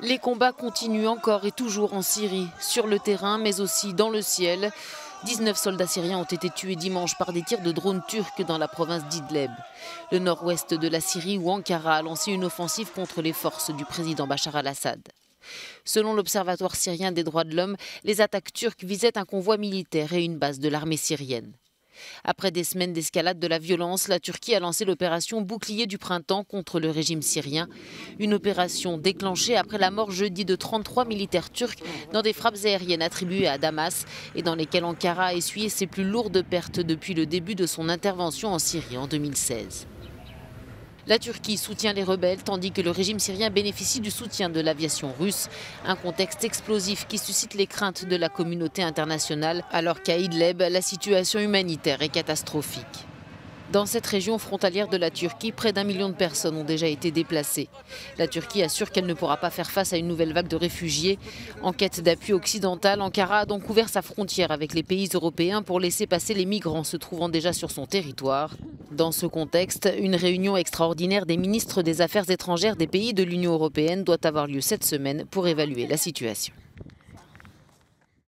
Les combats continuent encore et toujours en Syrie, sur le terrain mais aussi dans le ciel. 19 soldats syriens ont été tués dimanche par des tirs de drones turcs dans la province d'Idleb, le nord-ouest de la Syrie où Ankara a lancé une offensive contre les forces du président Bachar al-Assad. Selon l'Observatoire syrien des droits de l'homme, les attaques turques visaient un convoi militaire et une base de l'armée syrienne. Après des semaines d'escalade de la violence, la Turquie a lancé l'opération Bouclier du printemps contre le régime syrien. Une opération déclenchée après la mort jeudi de 33 militaires turcs dans des frappes aériennes attribuées à Damas et dans lesquelles Ankara a essuyé ses plus lourdes pertes depuis le début de son intervention en Syrie en 2016. La Turquie soutient les rebelles tandis que le régime syrien bénéficie du soutien de l'aviation russe. Un contexte explosif qui suscite les craintes de la communauté internationale alors qu'à Idleb, la situation humanitaire est catastrophique. Dans cette région frontalière de la Turquie, près d'1 million de personnes ont déjà été déplacées. La Turquie assure qu'elle ne pourra pas faire face à une nouvelle vague de réfugiés. En quête d'appui occidental, Ankara a donc ouvert sa frontière avec les pays européens pour laisser passer les migrants se trouvant déjà sur son territoire. Dans ce contexte, une réunion extraordinaire des ministres des Affaires étrangères des pays de l'Union européenne doit avoir lieu cette semaine pour évaluer la situation.